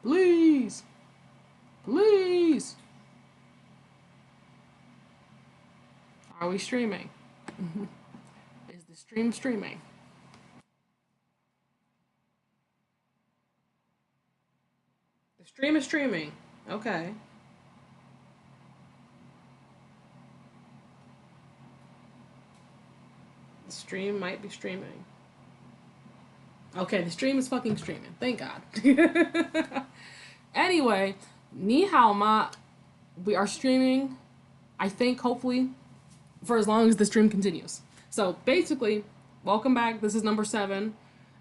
Please. Please. Are we streaming? Is the stream streaming? The stream is streaming. Okay. The stream might be streaming. Okay, the stream is fucking streaming. Thank God. Anyway, ni hao ma. We are streaming, I think, hopefully, for as long as the stream continues. So basically, welcome back. This is number 7.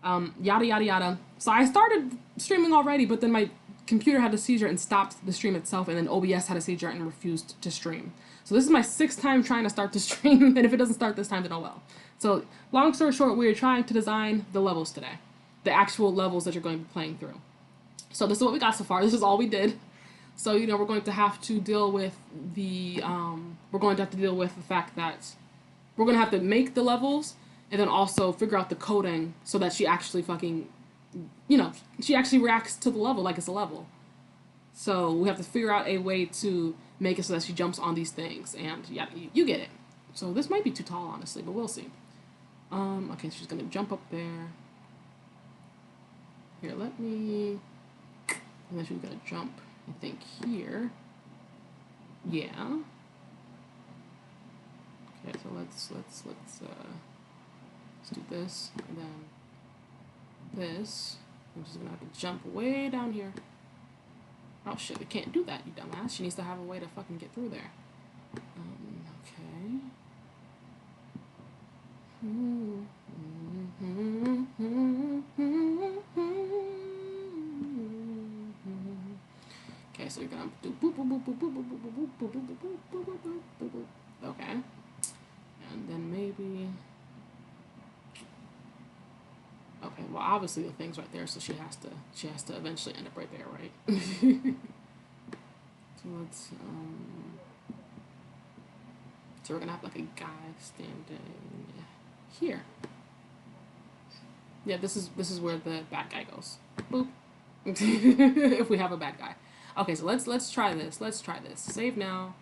Yada yada yada. So I started streaming already, but then my computer had a seizure and stopped the stream itself, and then OBS had a seizure and refused to stream. So this is my 6th time trying to start the stream, and if it doesn't start this time, then oh well. So long story short, we are trying to design the levels today, the actual levels that you're going to be playing through. So this is what we got so far. This is all we did. So, you know, we're going to have to deal with the fact that we're going to have to make the levels and then also figure out the coding so that she actually fucking, you know, she actually reacts to the level like it's a level. So we have to figure out a way to make it so that she jumps on these things, and yeah, you get it. So this might be too tall, honestly, but we'll see. Okay, she's gonna jump up there. Here, let me, and then she's gonna jump, I think, here. Yeah. Okay, so let's do this, and then this. I'm just gonna have to jump way down here. Oh shit, we can't do that, you dumbass. She needs to have a way to fucking get through there. Okay. Okay, so you're gonna do boop boop boop boop boop boop boop boop boop boop boop boop boop boop boop. Okay. And then maybe. Okay, well obviously the thing's right there, so she has to eventually end up right there, right? So let's so we're gonna have like a guy standing here. Yeah, this is where the bad guy goes. Boop. If we have a bad guy. Okay, so let's try this. Let's try this. Save now.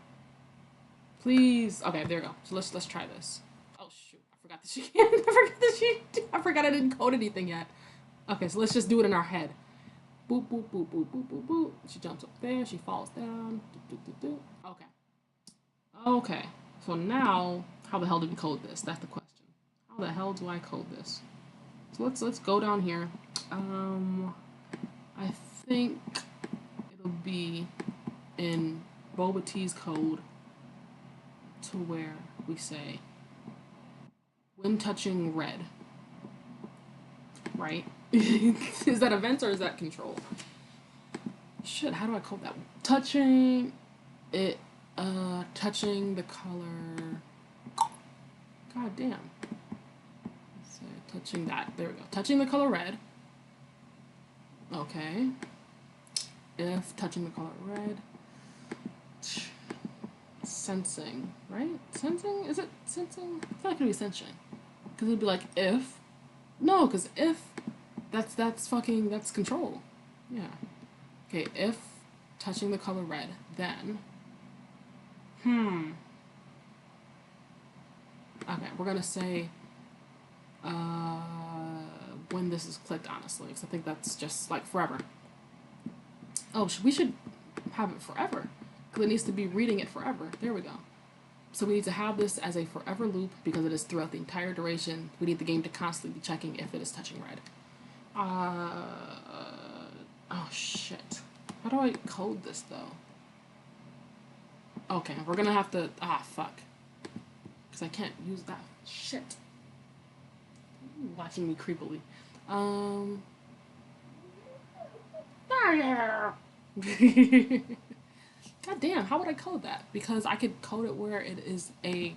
Please. Okay, there we go. So let's try this. Oh shoot. I forgot that she can't. I forgot I didn't code anything yet. Okay, so let's just do it in our head. Boop boop boop boop boop boop boop. She jumps up there, she falls down. Do, do, do, do. Okay. Okay. So now how the hell do we code this? That's the question. How the hell do I code this? So let's go down here. I think it'll be in Boba T's code to where we say when touching red. Right? Is that events or is that control? Shit, how do I code that? Touching it, touching the color. God damn. Touching that. There we go. Touching the color red. Okay. If touching the color red. Sensing, right? Sensing? Is it sensing? I feel like it would be sensing. Because it would be like if. No, because if. That's control. Yeah. Okay, if touching the color red, then. Okay, we're gonna say when this is clicked, honestly, because I think that's just like forever. Oh, we should have it forever, because it needs to be reading it forever. There we go. So we need to have this as a forever loop because it is throughout the entire duration. We need the game to constantly be checking if it is touching red. Oh shit. How do I code this though? Okay, we're gonna have to, fuck. Because I can't use that shit. Watching me creepily. God damn, how would I code that? Because I could code it where it is a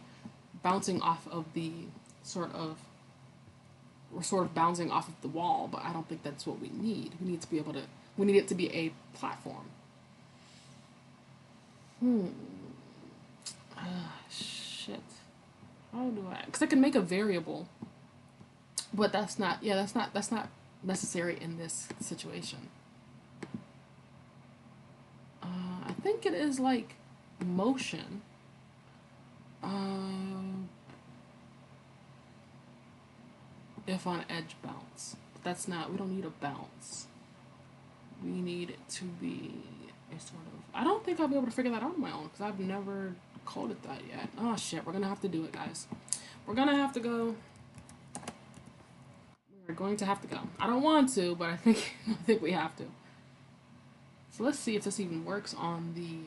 bouncing off of the we're sort of bouncing off of the wall, but I don't think that's what we need. We need it to be a platform. Shit. How do I? Because I can make a variable, but that's not necessary in this situation. think it is like motion. Um, if on edge bounce. But that's not, we don't need a bounce. We need it to be a sort of. I don't think I'll be able to figure that out on my own because I've never coded that yet. Oh shit, we're gonna have to do it, guys. We're gonna have to go. We're going to have to go. I don't want to, but I think I think we have to. So let's see if this even works on the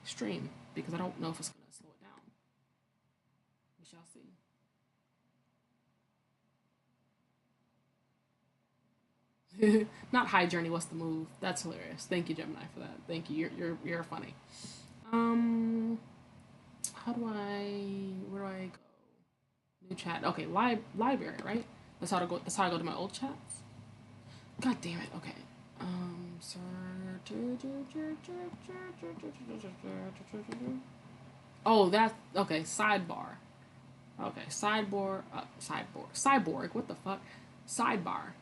stream because I don't know if it's gonna slow it down. We shall see. Not high journey. What's the move? That's hilarious. Thank you, Gemini, for that. Thank you. You're funny. Um, how do I? Where do I go? New chat. Okay, library. Right. That's how to go. That's how I go to my old chats. God damn it. Okay. Sir. Oh, that. Okay. Sidebar. Okay. Sideboard. Cyborg. What the fuck? Sidebar.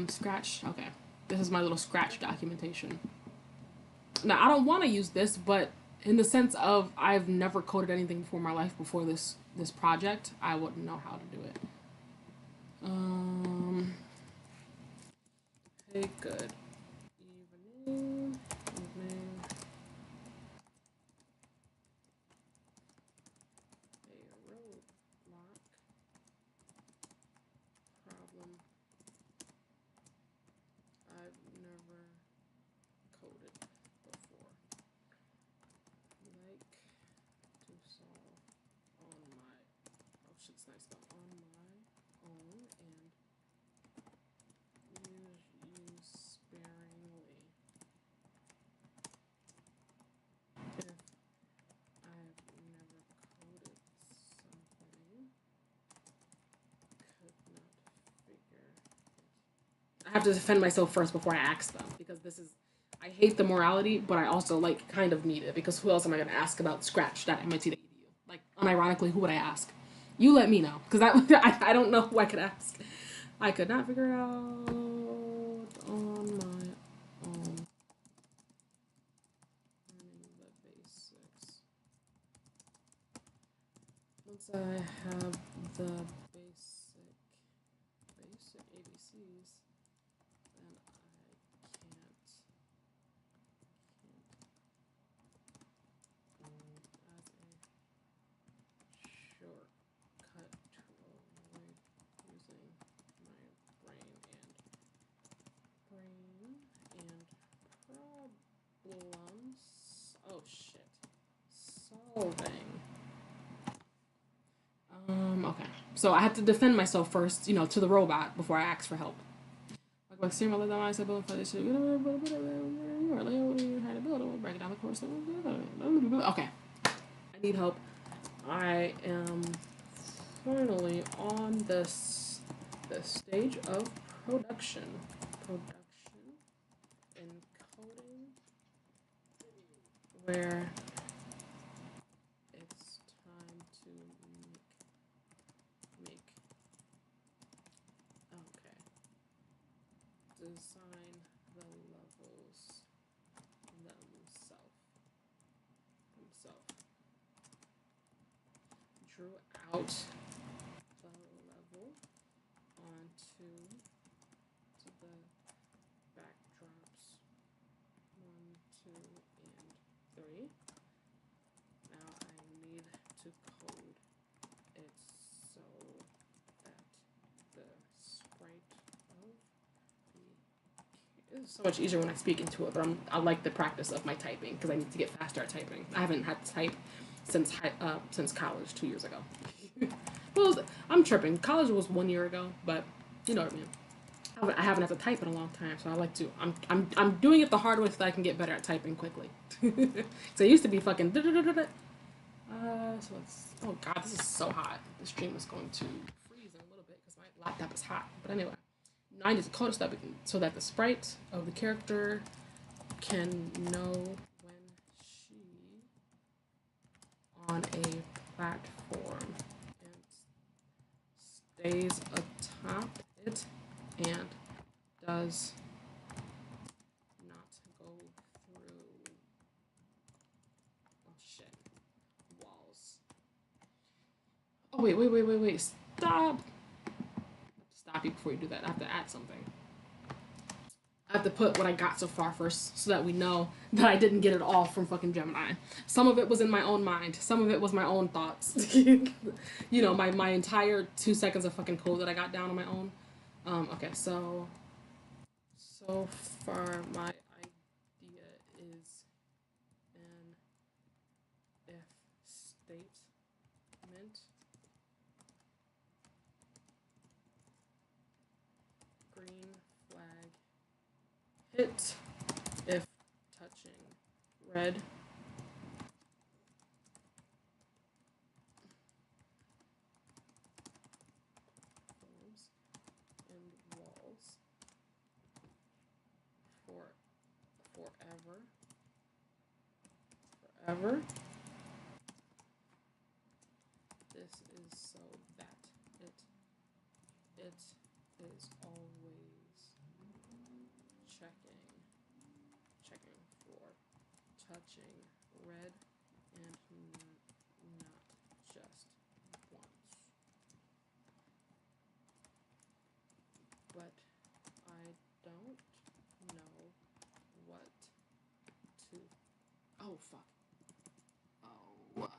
Scratch. Okay. This is my little Scratch documentation. Now, I don't want to use this, but in the sense of I've never coded anything before in my life before this project, I wouldn't know how to do it. Hey, good evening. Evening. A roadblock problem I've never coded before. Like to solve on my shit's nice though on my own and use sparingly. If I've never coded something, could not figure it. I have to defend myself first before I ask them because this is. I hate the morality, but I also like kind of need it because who else am I going to ask about Scratch that MIT to EDU? Like unironically, who would I ask? You let me know because I don't know who I could ask. I could not figure it out on my own. Learning the basics. Once I have the basic ABCs, then I can't as a shortcut to avoid using my brain and problems. Oh shit. Solving. Okay. So I have to defend myself first, to the robot before I ask for help. Like extreme let them I said build for this shit. Break down the course. Okay. I need help. I am finally on the stage of production. Encoding where it's time to make okay. Design the levels themselves. Drew out the level onto the backdrops 1, 2, and 3. Now I need to code it so that the sprite of the. This is so much easier when I speak into it, but I like the practice of my typing because I need to get faster at typing. I haven't had to type since college 2 years ago. Well, I'm tripping. College was 1 year ago, but you know what I mean. I haven't had to type in a long time, so I like to. I'm doing it the hard way so that I can get better at typing quickly. So it used to be fucking. So let's. Oh god, this is so hot. The stream is going to freeze in a little bit because my laptop is hot. But anyway, now I need to code stuff so that the sprite of the character can know when she on a platform and stays atop it and does not go through Oh, wait. Stop. Stop you before you do that. I have to add something. I have to put what I got so far first so that we know that I didn't get it all from fucking Gemini. Some of it was in my own mind. Some of it was my own thoughts. My entire 2 seconds of fucking code that I got down on my own. Okay, so far my idea is an if statement. Green flag hit if touching red. Floors and walls for forever. This is so that it is always checking for touching red and not just once. But I don't know what to. Oh fuck. Oh, what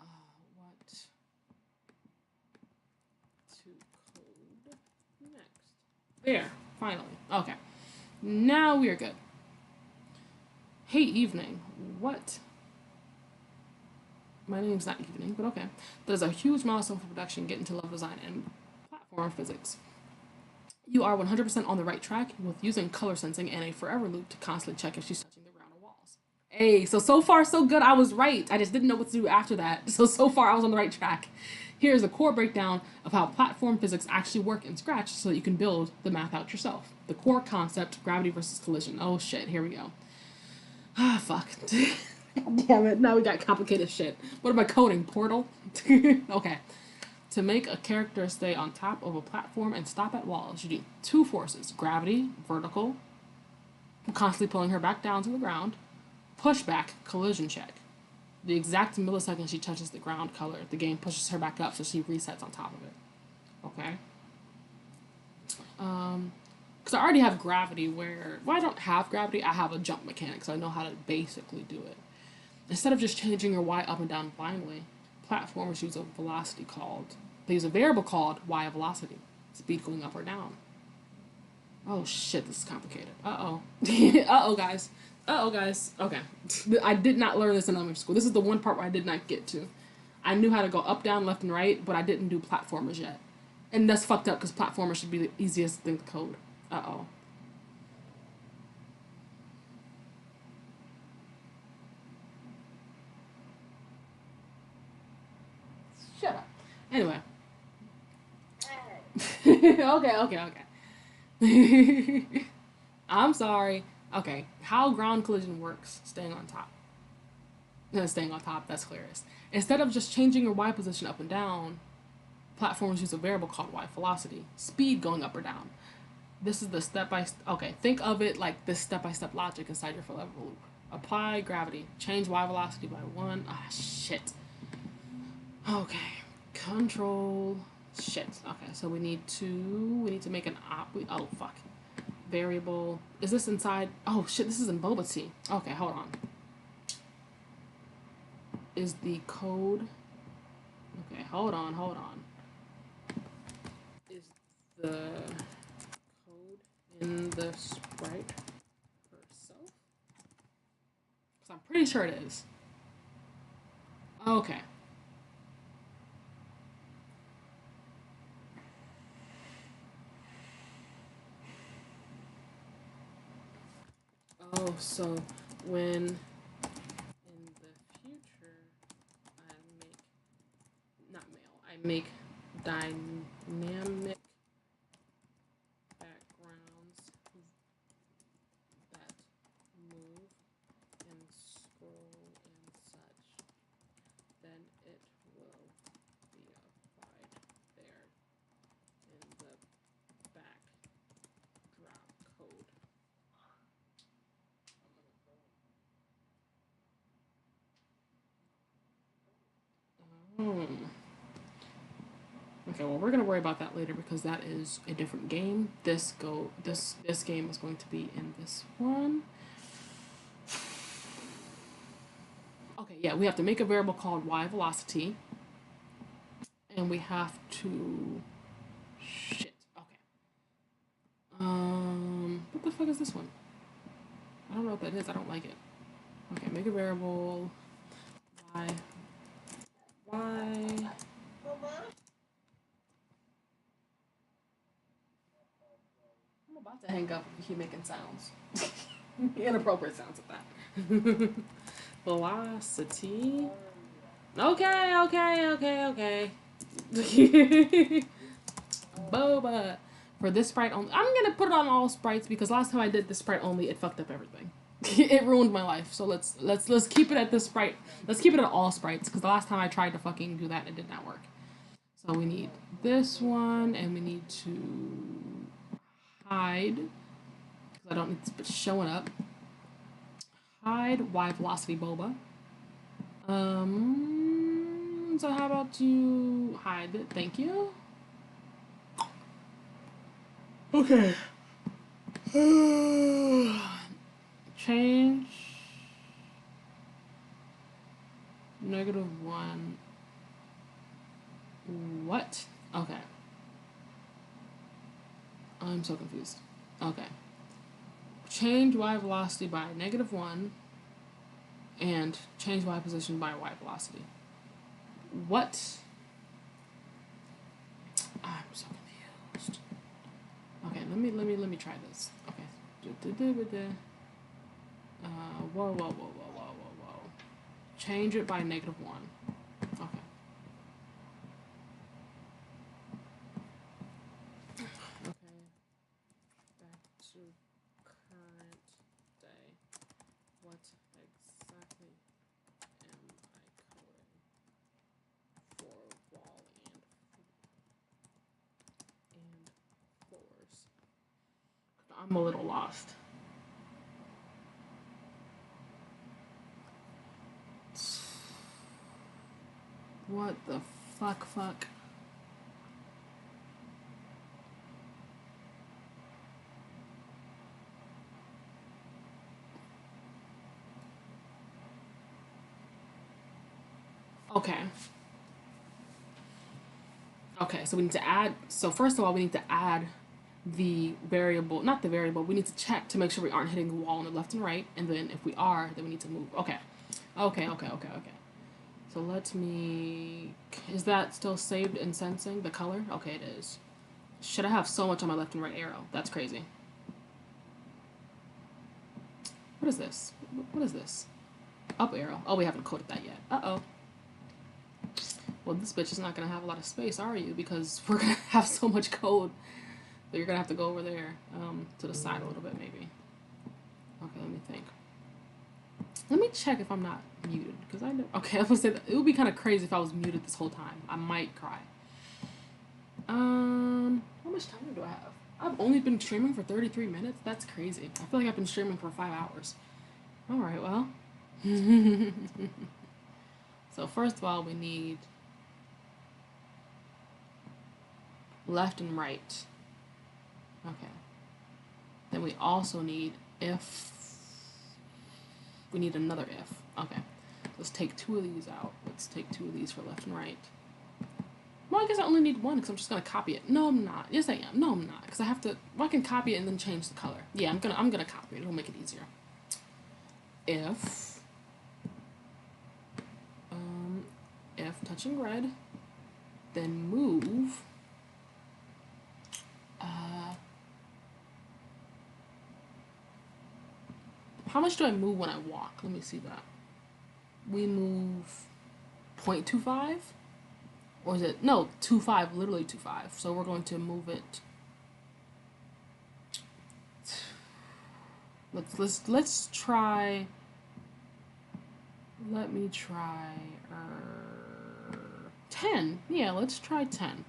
to code next? There, finally. Okay. Now we are good. Hey, evening. What? My name's not Evening, but okay. There's a huge milestone for production, get into level design and platform physics. You are 100% on the right track with using color sensing and a forever loop to constantly check if she's touching the ground or walls. Hey, so far so good. I was right. I just didn't know what to do after that. So far I was on the right track. Here's a core breakdown of how platform physics actually work in Scratch so that you can build the math out yourself. The core concept, gravity versus collision. Oh shit, here we go. Ah, fuck. Damn it, now we got complicated shit. What am I coding? Portal? Okay. To make a character stay on top of a platform and stop at walls, you need two forces gravity, vertical, constantly pulling her back down to the ground, pushback, collision check. The exact millisecond she touches the ground color, the game pushes her back up so she resets on top of it. Okay? Because I already have gravity where, well, I don't have gravity, I have a jump mechanic, so I know how to basically do it. Instead of just changing your Y up and down blindly, platformers use a velocity called, they use a variable called Y velocity, speed going up or down. Oh shit, this is complicated. Uh-oh. Uh-oh, guys. Uh-oh, guys. Okay. I did not learn this in elementary school. This is the one part where I did not get to. I knew how to go up, down, left, and right, but I didn't do platformers yet. And that's fucked up because platformers should be the easiest thing to code. Uh-oh. Shut up. Anyway. Okay. I'm sorry. Okay, how ground collision works, staying on top. Staying on top, that's clearest. Instead of just changing your Y position up and down, platforms use a variable called Y velocity, speed going up or down. This is the step by okay, think of it like this step by step logic inside your forever loop. Apply gravity, change Y velocity by one. Ah, shit. Okay, control. Shit. Okay, so we need to make an oh fuck. Variable. Is this inside? Oh shit, this is in Boba Tea. Okay, hold on. Is the code. Okay, hold on. Is the code in the sprite herself? Because I'm pretty sure it is. Okay. Oh, so when in the future I make not mail, I make dynamic backgrounds that move and scroll and such, then it will be applied there in the backdrop code. Hmm. Okay, well we're gonna worry about that later because that is a different game. This game is going to be in this one. Okay, yeah, we have to make a variable called y velocity, and we have to shit. Okay. What the fuck is this one? I don't know what that is. I don't like it. Okay, make a variable y. I'm about to hang up if you keep making sounds. Inappropriate sounds at that. Velocity. Okay. Boba. For this sprite only. I'm gonna put it on all sprites because last time I did this sprite only, it fucked up everything. It ruined my life. So let's keep it at this sprite. Let's keep it at all sprites because the last time I tried to fucking do that, it did not work. So we need this one, and we need to hide because I don't need it showing up. Hide y velocity boba. So how about you hide it? Thank you. Okay. Change -1. What? Okay. I'm so confused. Okay. Change y velocity by -1 and change y position by y velocity. What? I'm so confused. Okay, let me try this. Okay. Whoa. Change it by -1. Okay. Okay. Back to current day. What exactly am I coding for wall and floors? I'm a little lost. What the fuck? Okay. Okay, so we need to add, so first of all, we need to add the variable, not the variable, we need to check to make sure we aren't hitting the wall on the left and right, and then if we are, then we need to move. Okay. So let me, is that still saved in sensing, the color? Okay, it is. Should I have so much on my left and right arrow? That's crazy. What is this? What is this? Up arrow. Oh, we haven't coded that yet. Uh-oh. Well, this bitch is not going to have a lot of space, are you? Because we're going to have so much code that you're going to have to go over there to the side a little bit, maybe. Okay, let me think. Let me check if I'm not muted, because I know... Okay, I was gonna say that it would be kind of crazy if I was muted this whole time. I might cry. How much time do I have? I've only been streaming for 33 minutes? That's crazy. I feel like I've been streaming for 5 hours. Alright, well. So first of all, we need left and right. Okay. Then we also need if. We need another if. Okay. Let's take 2 of these out. Let's take 2 of these for left and right. Well, I guess I only need 1 because I'm just gonna copy it. No, I'm not. Yes, I am. No, I'm not because I have to. Well, I can copy it and then change the color. Yeah, I'm gonna copy it. It'll make it easier. If touching red, then move. How much do I move when I walk? Let me see that. We move 0.25? Or is it, no, 2.5, literally 2.5. So we're going to move it. Let's try. Let me try 10. Yeah, let's try 10.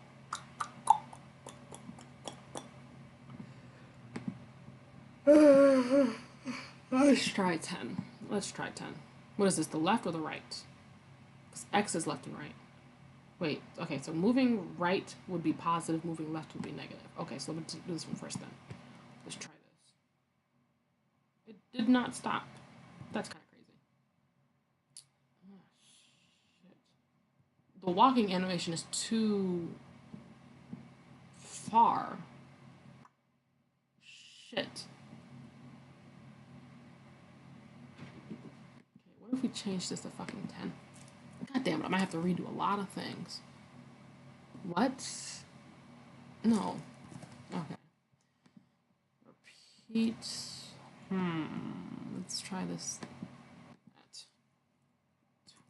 Let's try 10. Let's try 10. What is this, the left or the right? Because X is left and right. Wait, okay, so moving right would be positive, moving left would be negative. Okay, so let me do this one first then. Let's try this. It did not stop. That's kind of crazy. Oh, shit. The walking animation is too far. Shit. Okay, what if we change this to fucking 10? God damn it, I might have to redo a lot of things. What? No. Okay. Repeat. Let's try this at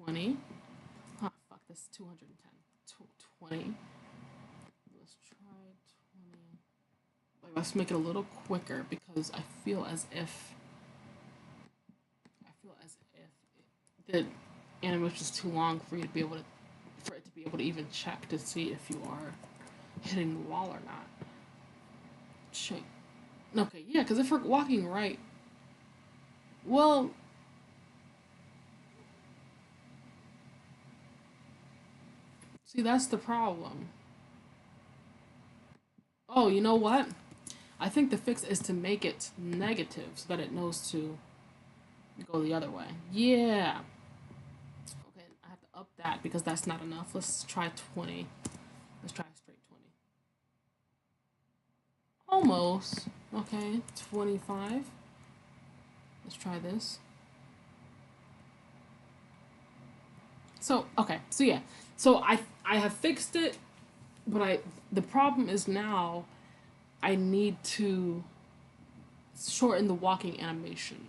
20. Oh, fuck, this is 210. 20. Let's try 20. Like, let's make it a little quicker because I feel as if the animation is too long for you to be able to for it to be able to even check to see if you are hitting the wall or not. Shake. Okay, yeah, because if we're walking right, well, see, that's the problem. Oh, you know what? I think the fix is to make it negative so that it knows to go the other way. Yeah. Okay, I have to up that because that's not enough. Let's try 20. Let's try straight 20. Almost. Okay, 25. Let's try this. So, okay. So yeah. So I have fixed it, but the problem is now I need to shorten the walking animation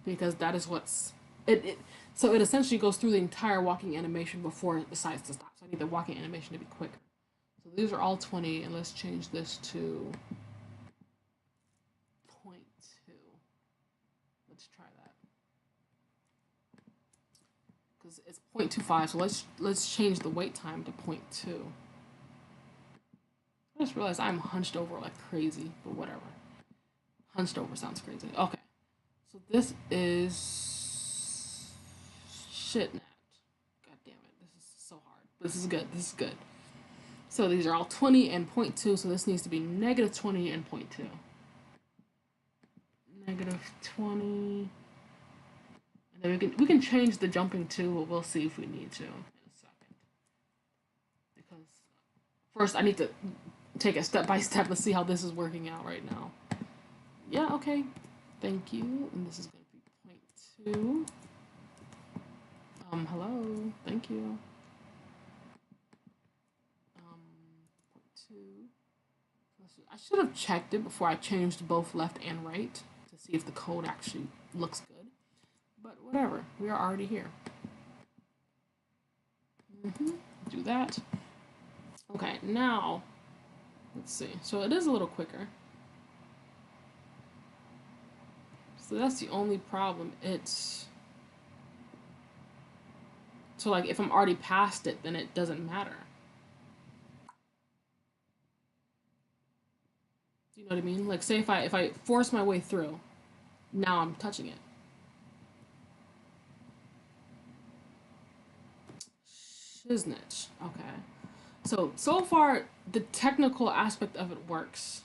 because that is what's it so it essentially goes through the entire walking animation before it decides to stop. So I need the walking animation to be quicker. So these are all 20, and let's change this to 0.2. Let's try that because it's 0.25. So let's change the wait time to 0.2. I just realized I'm hunched over like crazy, but whatever. Hunched over sounds crazy. Okay, so this is shit net. God damn it, this is so hard. This is good. This is good. So these are all 20 and 0.2. So this needs to be negative 20 and 0.2. Negative 20. And then we can change the jumping too, but we'll see if we need to in a second. Because first I need to take it step by step. Let's see how this is working out right now. Yeah, okay. Thank you. And this is going to be 0.2. Hello. Thank you. 0.2. I should have checked it before I changed both left and right to see if the code actually looks good. But whatever. We are already here. Do that. Okay, now let's see. So it is a little quicker. So that's the only problem. It's so like if I'm already past it, then it doesn't matter. Do you know what I mean? Like say if I force my way through, now I'm touching it. Shiznitch. Okay. So far the technical aspect of it works.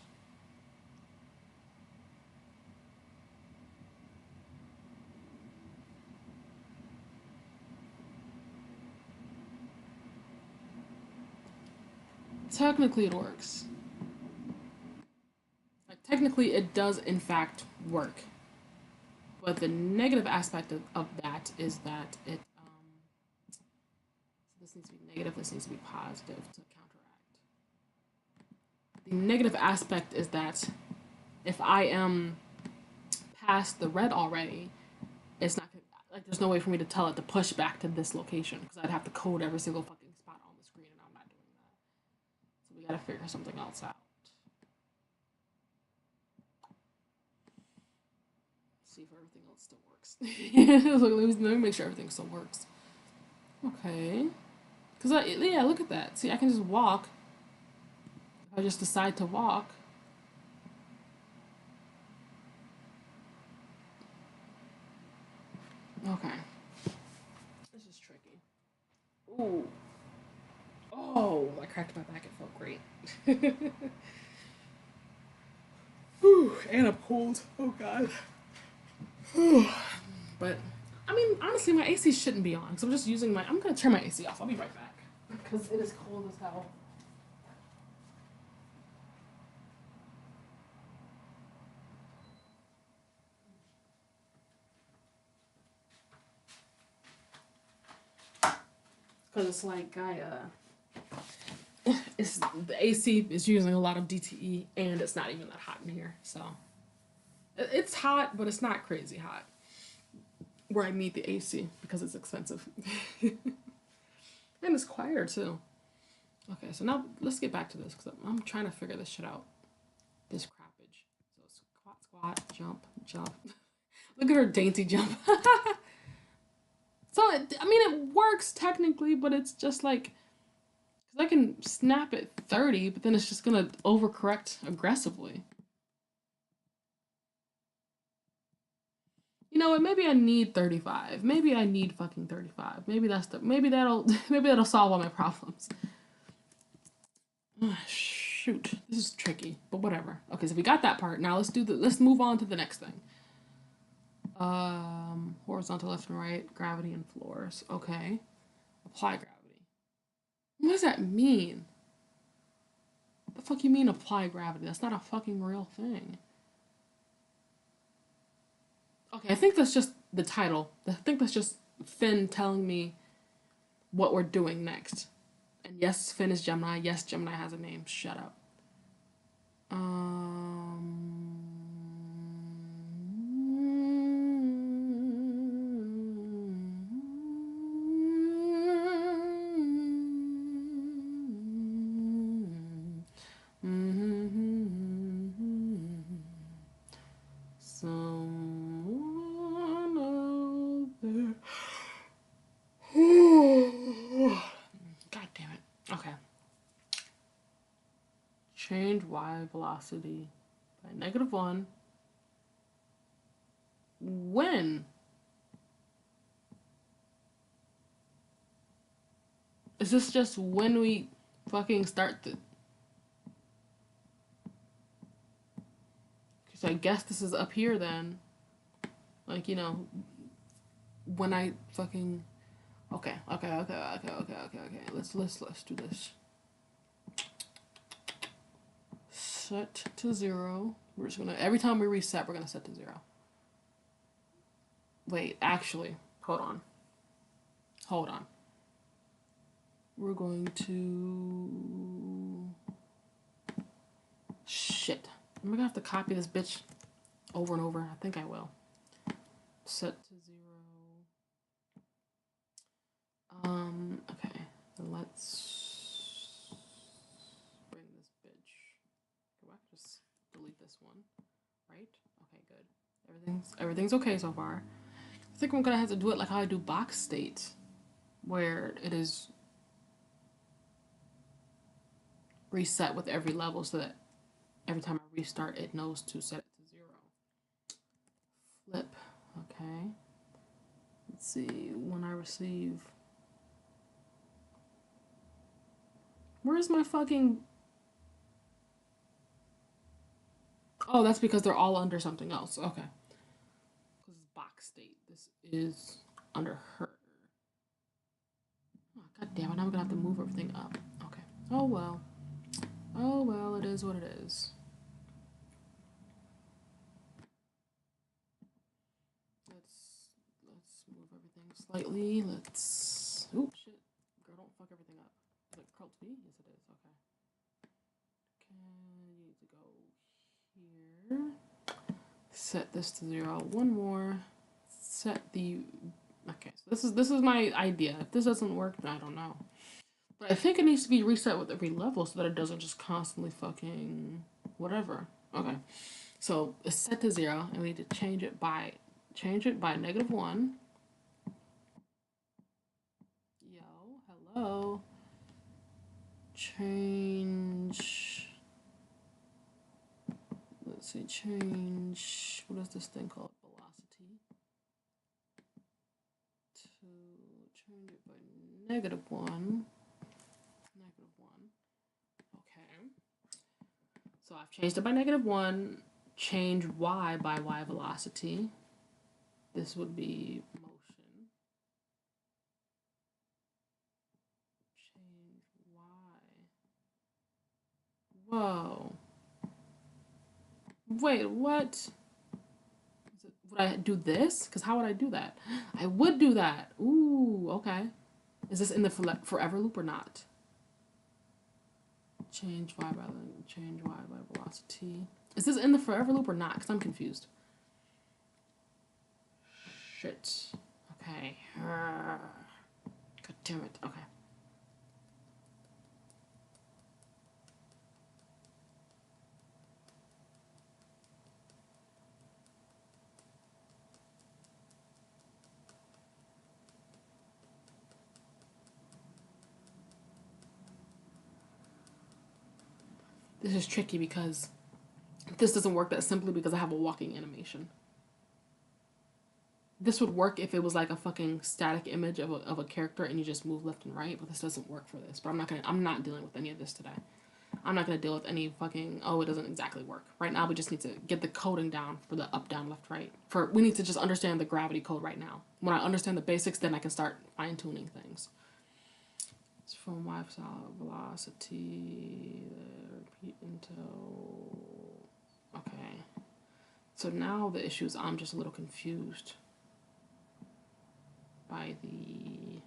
Technically it works. Like technically it does in fact work. But the negative aspect of that is that it so this needs to be negative, this needs to be positive to counteract. The negative aspect is that if I am past the red already, it's not gonna, like there's no way for me to tell it to push back to this location because I'd have to code every single fucking spot on the screen, and I'm not doing that. So we gotta figure something else out. See if everything else still works. Let me make sure everything still works. Okay. Because, yeah, look at that. See, I can just walk. If I just decide to walk. Okay. This is tricky. Ooh. Oh, I cracked my back. It felt great. Ooh, and I'm cold. Oh god. But I mean, honestly, my AC shouldn't be on because I'm just using my. I'm gonna turn my AC off. I'll be right back because it is cold as hell. Because it's like it's the AC is using a lot of DTE and it's not even that hot in here. So it's hot, but it's not crazy hot. Where I need the AC because it's expensive. And it's quieter too. Okay, so now let's get back to this because I'm trying to figure this shit out. This crappage. So squat, squat, jump, jump. Look at her dainty jump. So I mean, it works technically, but it's just like because I can snap at 30, but then it's just gonna overcorrect aggressively. You know what? Maybe I need 35. Maybe I need fucking 35. Maybe that'll maybe that'll solve all my problems. Shoot, this is tricky, but whatever. Okay, so we got that part. Now let's move on to the next thing. Horizontal left and right, gravity and floors. Okay. Apply gravity. What does that mean? The fuck you mean apply gravity? That's not a fucking real thing. Okay, I think that's just the title. I think that's just Finn telling me what we're doing next. And yes, Finn is Gemini. Yes, Gemini has a name. Shut up. Someone out there. God damn it. Okay. Change y velocity by -1. When? Is this just when we fucking start the. Because I guess this is up here then. Like, when I fucking. Okay. Let's do this. Set to 0. We're just gonna. Every time we reset, we're gonna set to 0. Wait, actually, hold on. Hold on. We're going to. Shit. I'm gonna have to copy this bitch over and over. I think I will. Set to 0. Okay. Let's bring this bitch. Go back. Just delete this one. Right? Okay, good. Everything's okay so far. I think I'm gonna have to do it like how I do box state, where it is reset with every level so that every time I restart, it knows to set it to 0. Flip. Okay. Let's see. When I receive. Where's my fucking. Oh, that's because they're all under something else. Okay. Because it's box state. This is under her. Oh, God damn it. Now I'm going to have to move everything up. Okay. Oh, well. Oh, well. It is what it is. Let's move everything slightly. Let's. Oop, shit. Girl, don't fuck everything up. Is it curl to B? Yes, it is. Okay. Okay, you need to go here. Set this to 0. One more. Set the. Okay, so this is my idea. If this doesn't work, then I don't know. But I think it needs to be reset with every level so that it doesn't just constantly fucking whatever. Okay, so it's set to 0, and we need to change it by -1. Yo, hello. Change. Let's see. Change. What is this thing called? Velocity. To change it by -1. -1. Okay. So I've changed it by -1. Change y by y velocity. This would be motion. Change y. Whoa. Wait, what? Would I do this? Because how would I do that? I would do that. Ooh, okay. Is this in the forever loop or not? Change y by velocity. Is this in the forever loop or not? Because I'm confused. Shit. Okay. God damn it. Okay. This is tricky because this doesn't work that simply because I have a walking animation. This would work if it was like a fucking static image of a character and you just move left and right, but this doesn't work for this. But I'm not dealing with any of this today. I'm not gonna deal with any fucking, oh, it doesn't exactly work. Right now we just need to get the coding down for the up, down, left, right. We need to just understand the gravity code right now. When I understand the basics, then I can start fine tuning things. It's from y velocity, repeat until, okay. So now the issue is I'm just a little confused by the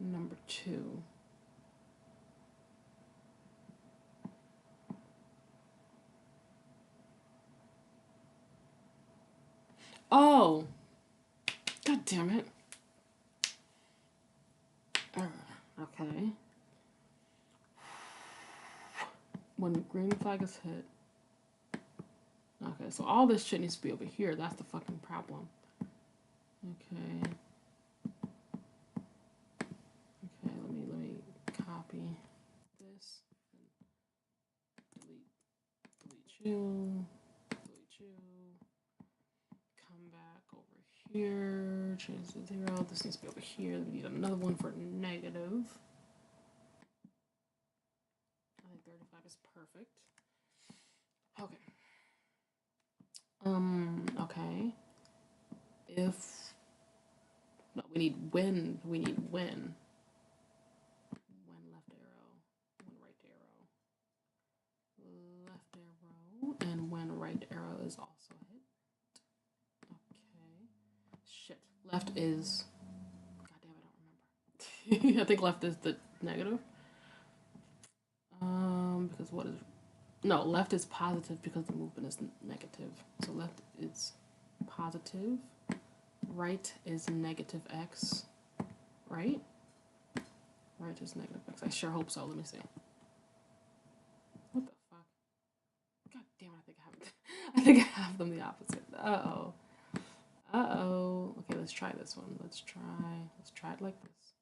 number 2. Oh, god damn it. Okay. When the green flag is hit. Okay, so all this shit needs to be over here. That's the fucking problem. Okay. Okay, let me copy this and delete you. Come back over here. Change the 0. This needs to be over here. We need another one for negative. I think 35 is perfect. Okay. Okay. If no, we need when. We need when. When left arrow. When right arrow. Left arrow. And when right arrow is also hit. Okay. Shit. Left is. God damn it, I don't remember. I think left is the negative. Because what is. No, left is positive because the movement is negative. So left is positive. Right is negative x. Right? Right is negative x. I sure hope so. Let me see. What the fuck? God damn it, I think I have it. I think I have them the opposite. Uh-oh. Uh-oh. Okay, let's try this one. Let's try it like this.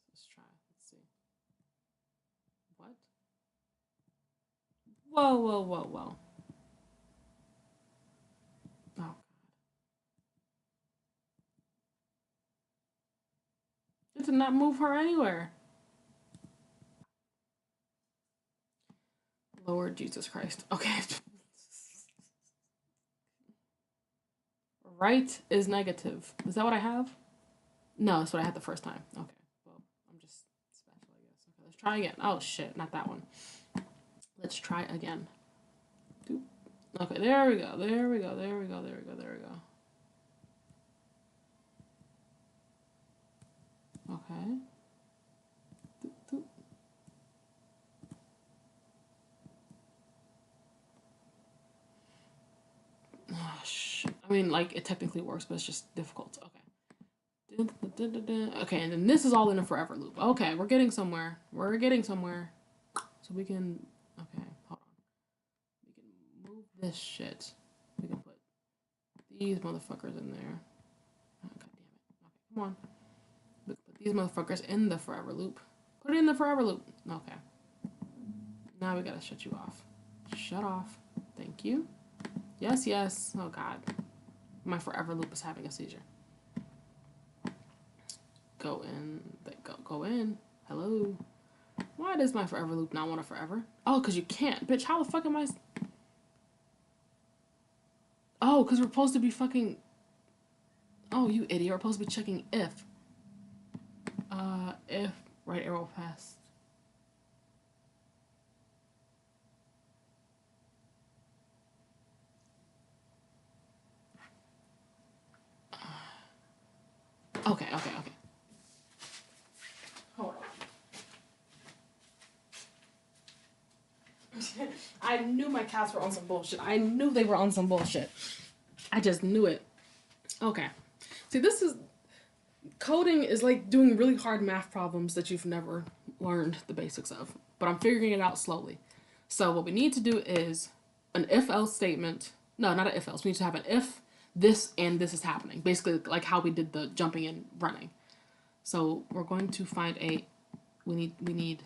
Let's try. Let's see. What? Whoa, whoa, whoa, whoa. Oh, God. It did not move her anywhere. Lord Jesus Christ. Okay. Right is negative. Is that what I have? No, that's what I had the first time. Okay. Well, I'm just special, I guess. Okay, let's try again. Oh, shit. Not that one. Let's try again. Okay, there we go. There we go. There we go. There we go. There we go. Okay. Oh, shit. I mean, like, it technically works, but it's just difficult. Okay. Okay, and then this is all in a forever loop. Okay, we're getting somewhere. We're getting somewhere. So we can. Okay, hold on. We can move this shit. We can put these motherfuckers in there. Oh, God damn it. Okay, come on. We can put these motherfuckers in the forever loop. Put it in the forever loop. Okay. Now we gotta shut you off. Shut off. Thank you. Yes, yes. Oh, God. My forever loop is having a seizure. go in. Go in. Hello. Why does my forever loop not want to forever? Oh, because you can't. Bitch, how the fuck am I... Oh, because we're supposed to be fucking... Oh, you idiot. We're supposed to be checking if. If right arrow past. Okay. Hold on. I knew my cats were on some bullshit. I knew they were on some bullshit. I just knew it. Okay. See, this is... Coding is like doing really hard math problems that you've never learned the basics of. But I'm figuring it out slowly. So what we need to do is an if-else statement. No, not an if-else. We need to have an if this and this is happening. Basically, like how we did the jumping and running. So we're going to find a... We need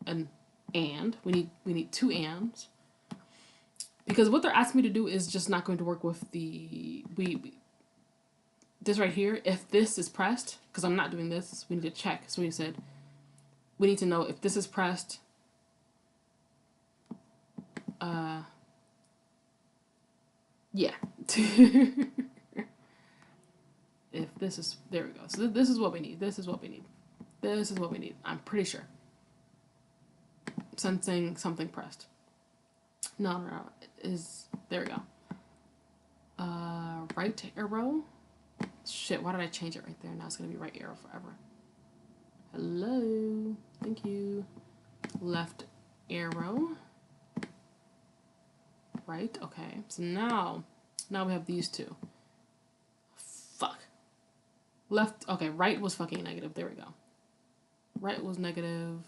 an and. We need two ands. Because what they're asking me to do is just not going to work with the... This right here, if this is pressed, because I'm not doing this, we need to check. So we said, we need to know if this is pressed. Yeah. If this is, there we go. So this is what we need. This is what we need. This is what we need. I'm pretty sure. Sensing something pressed. No. Is, there we go. Right arrow. Shit, why did I change it right there? Now it's going to be right arrow forever. Hello. Thank you. Left arrow. Right, okay. So now we have these two. Fuck. Left, okay, right was fucking negative. There we go. Right was negative.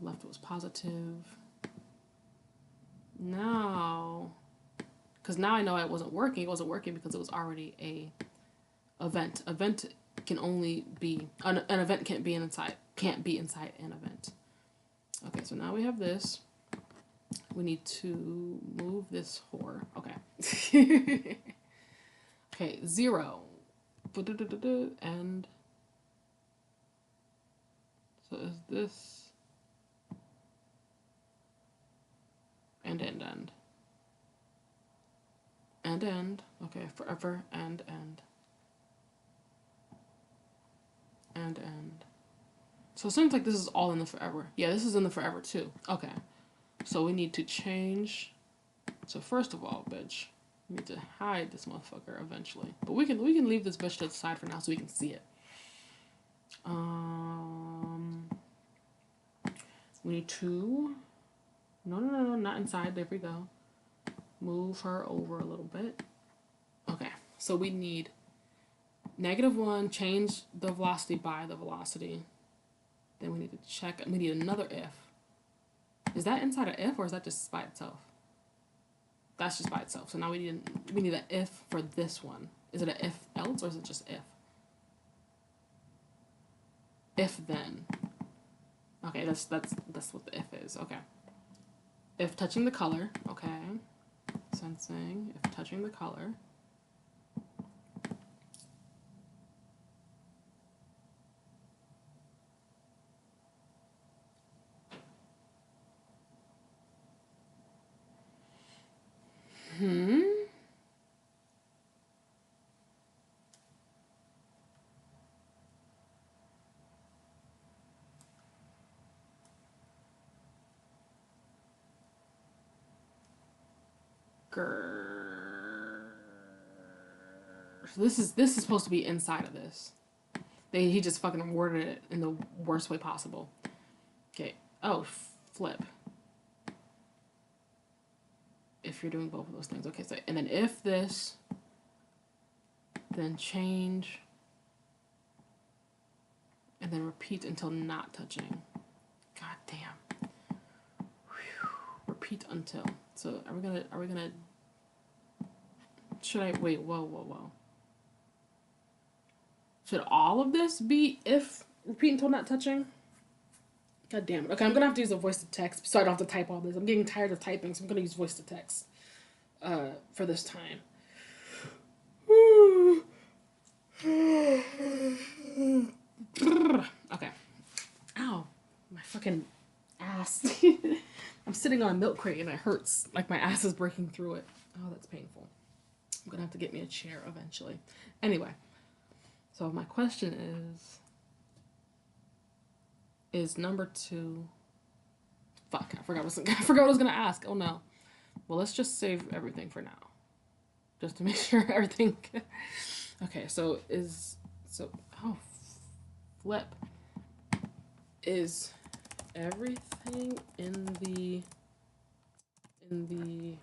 Left was positive. Now... Because now I know it wasn't working. It wasn't working because it was already a event. Event can only be... An event can't be inside an event. Okay, so now we have this. We need to move this whore. Okay. Okay, 0. And... So is this... And end. And. Okay, forever, and. So it seems like this is all in the forever. Yeah, this is in the forever too. Okay. So we need to change. So first of all, bitch, we need to hide this motherfucker eventually. But we can leave this bitch to the side for now so we can see it. We need to... No, not inside. There we go. Move her over a little bit. Okay, so we need -1, change the velocity by the velocity. Then we need to check, we need another if. Is that inside of if or is that just by itself? That's just by itself. So now we need an if for this one. Is it an if else or is it just if? If then. Okay, that's what the if is. Okay. If touching the color, okay. Sensing, if touching the color. So this is supposed to be inside of this. He just fucking worded it in the worst way possible. Okay. Oh, flip. If you're doing both of those things. Okay, so and then if this, then change, and then repeat until not touching. God damn. Whew. Repeat until. So are we gonna should I wait, whoa. Should all of this be if repeat until not touching? God damn it. Okay, I'm gonna have to use a voice to text so I don't have to type all this. I'm getting tired of typing, so I'm gonna use voice to text for this time. Okay. Ow. My fucking ass. I'm sitting on a milk crate and it hurts. Like my ass is breaking through it. Oh, that's painful. I'm gonna have to get me a chair eventually. Anyway, so my question is number two. Fuck, I forgot I forgot what I was gonna ask. Oh no. Well, let's just save everything for now, just to make sure everything. Okay, so oh flip is everything in the repeat.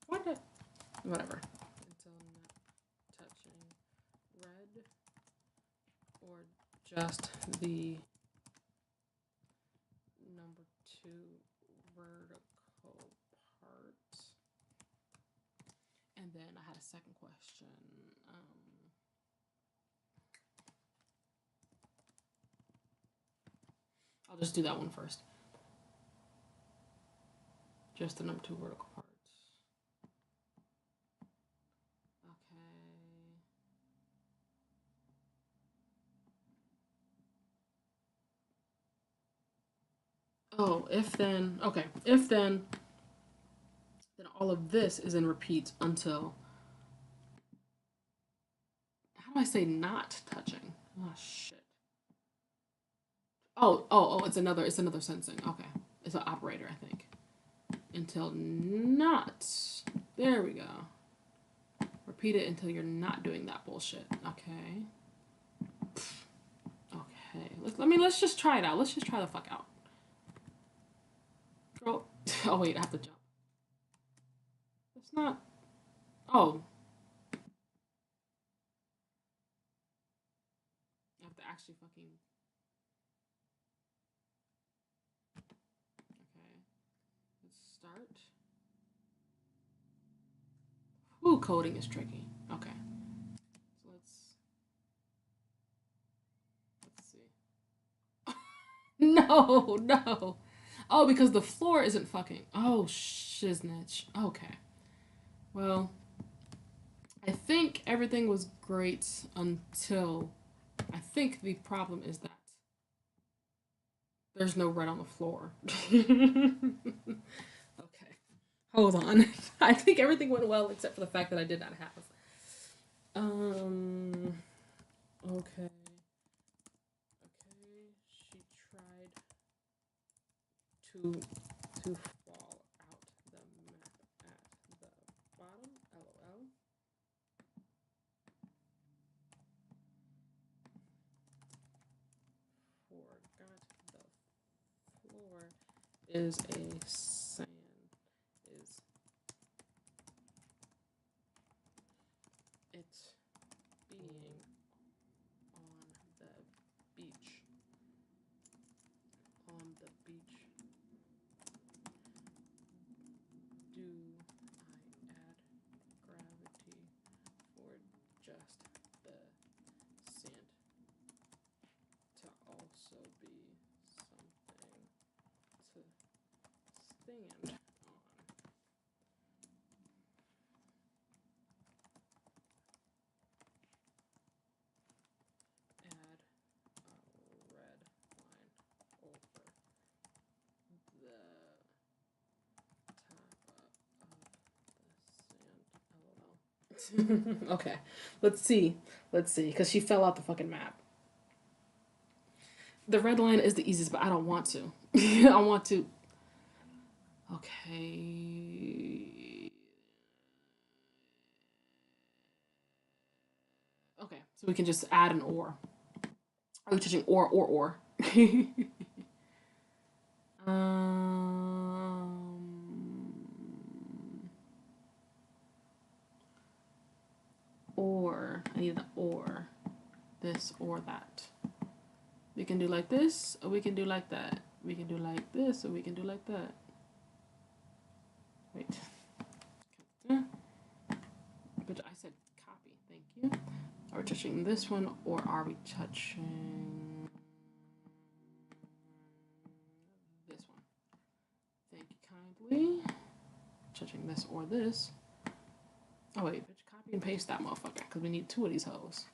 What? Whatever. Until not touching red, or just the number two vertical part. And then I had a second question. I'll just do that one first. Just the number two vertical parts. Okay. Oh, if then, okay. If then all of this is in repeats until, how do I say not touching? Oh, shit. It's another sensing. Okay. It's an operator, I think. Until not. There we go. Repeat it until you're not doing that bullshit. Okay. Okay. Let's just try it out. Let's just try the fuck out. Girl. Oh wait, I have to jump. It's not. Oh. I have to actually fucking. Okay. Let's start. Ooh, coding is tricky. Okay. So let's see. No, no. Oh, because the floor isn't fucking. Oh, shiznitch. Okay. Well, I think everything was great until I think the problem is that there's no red on the floor. Okay. Hold on. I think everything went well except for the fact that I did not have. Okay. Okay. She tried to fall out the map at the bottom. LOL. Forgot the floor is a sand. Is it being on the beach? On the beach. Do I add gravity or just the sand to also be something to stand on? Add a red line over the top of the sand. LOL. Okay, let's see. Let's see, because she fell out the fucking map. The red line is the easiest, but I don't want to. I want to. Okay. Okay, so we can just add an or. Are we touching or? Or. I need the or. This or that. We can do like this, or we can do like that. We can do like this, or we can do like that. Wait. But I said copy. Thank you. Are we touching this one, or are we touching this one? Thank you kindly. Touching this or this. Oh wait, bitch, copy Copy and paste that motherfucker because we need 2 of these hoes.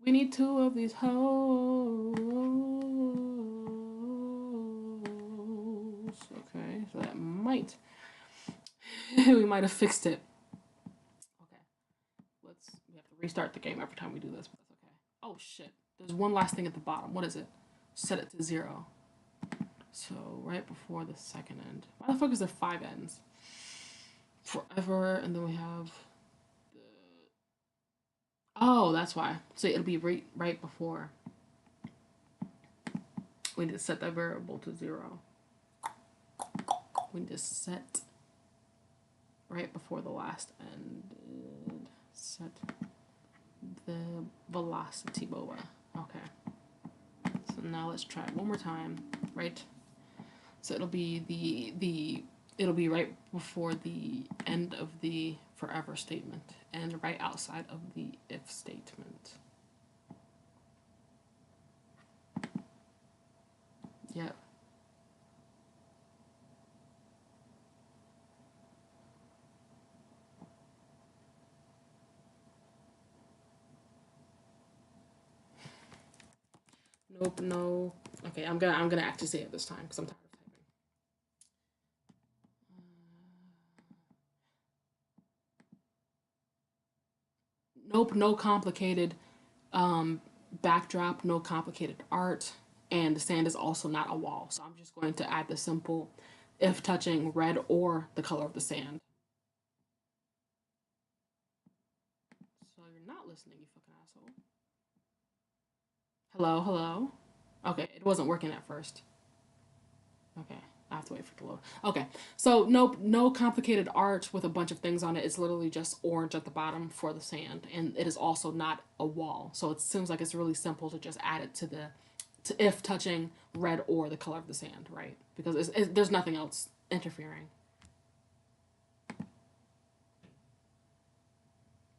We need 2 of these hoes. Okay, so that might we might have fixed it. Okay, we have to restart the game every time we do this, but that's okay. Oh shit, there's one last thing at the bottom. What is it? Set it to 0. So right before the second end. Why the fuck is there 5 ends? Forever, and then we have the. Oh, that's why. So it'll be right before. We need to set that variable to 0. We need to set right before the last end. Set the velocity boa. Okay. So now let's try it one more time. Right. So it'll be it'll be right before the end of the forever statement and right outside of the if statement. Yep. Nope, no. Okay, I'm gonna actually say it this time because I'm tired of typing. Nope, no complicated backdrop, no complicated art, and the sand is also not a wall. So I'm just going to add the simple if touching red or the color of the sand. So you're not listening, you fucking asshole. Hello, hello. Okay, it wasn't working at first. Okay, I have to wait for it to load. Okay, so no complicated art with a bunch of things on it. It's literally just orange at the bottom for the sand, and it is also not a wall. So it seems like it's really simple to just add it to if touching red or the color of the sand, right? Because there's nothing else interfering.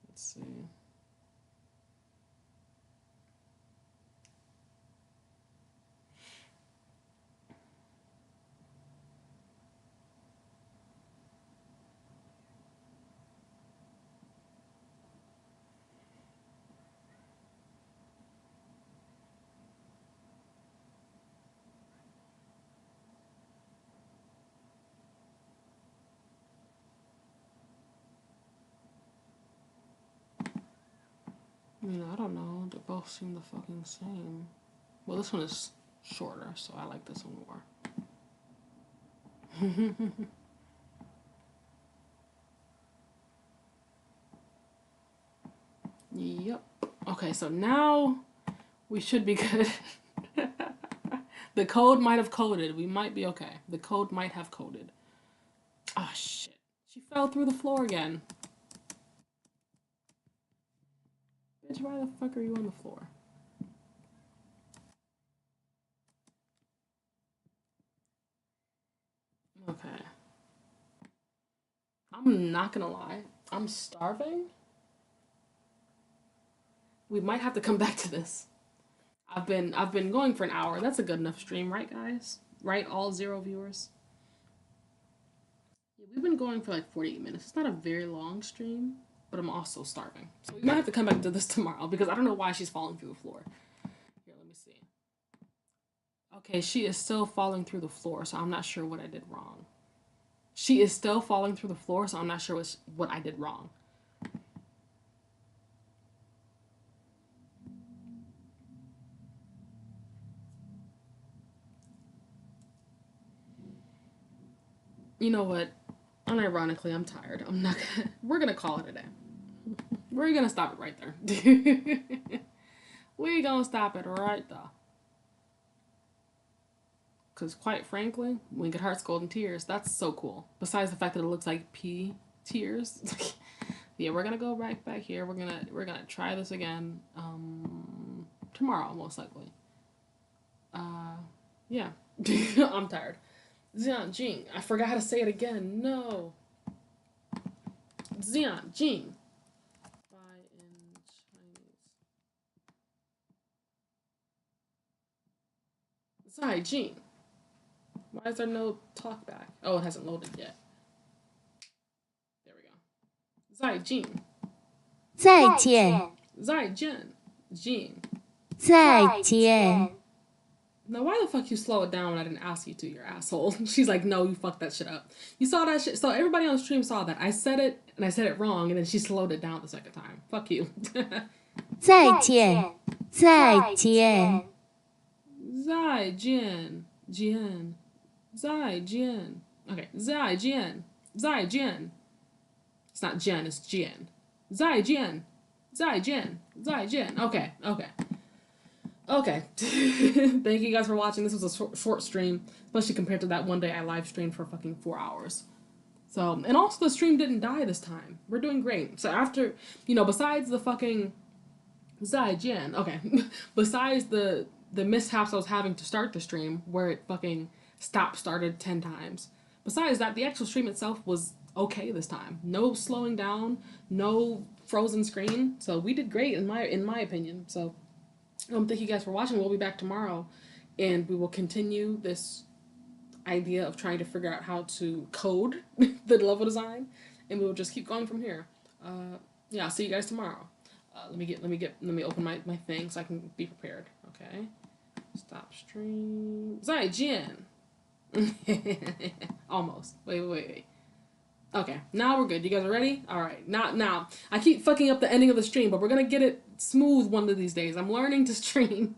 Let's see. I don't know. They both seem the fucking same. Well, this one is shorter, so I like this one more. Yep. Okay, so now we should be good. The code might have coded. We might be okay. The code might have coded. Ah, shit. She fell through the floor again. Bitch, why the fuck are you on the floor? Okay. I'm not gonna lie. I'm starving. We might have to come back to this. I've been going for an hour. That's a good enough stream, right, guys? Right, all 0 viewers. Yeah, we've been going for like 48 minutes. It's not a very long stream, but I'm also starving. So we might have to come back to this tomorrow because I don't know why she's falling through the floor. Here, let me see. Okay, she is still falling through the floor, so I'm not sure what I did wrong. She is still falling through the floor, so I'm not sure what I did wrong. You know what? Unironically, I'm tired. I'm not gonna. We're gonna call it a day. We're gonna stop it right there. We're gonna stop it right there. Because quite frankly, Winged Hearts Golden Tears, that's so cool. Besides the fact that it looks like pee tears. Yeah, we're gonna go right back here. We're gonna try this again tomorrow, most likely. Yeah. I'm tired. Xian Jing. I forgot how to say it again. No. Xian Jing. Buy in Chinese. Zai Jing. Why is there no talk back? Oh, it hasn't loaded yet. There we go. 再见，再见，再见，Jean. 再见。Now, why the fuck you slow it down when I didn't ask you to, you asshole? She's like, no, you fucked that shit up. You saw that shit. So everybody on the stream saw that. I said it, and I said it wrong, and then she slowed it down the second time. Fuck you. 再见，再见。再见, Jian. 再见. Okay, 再见, 再见. It's not Jen, it's Jian. 再见, 再见, 再见. Okay, okay. Okay. Thank you guys for watching. This was a short stream, especially compared to that one day I live streamed for fucking 4 hours. So, and also the stream didn't die this time. We're doing great. So after, besides the fucking 再见, okay, besides the mishaps I was having to start the stream where it fucking started 10 times. Besides that, the actual stream itself was okay this time. No slowing down, no frozen screen. So we did great in my opinion. So thank you guys for watching. We'll be back tomorrow, and we will continue this idea of trying to figure out how to code the level design, and we will just keep going from here. Yeah, I'll see you guys tomorrow. Let me open my thing so I can be prepared. Okay, stop stream. 再见. Almost. Wait. Okay, now we're good. You guys are ready? All right. Now. I keep fucking up the ending of the stream, but we're gonna get it smooth one of these days. I'm learning to stream.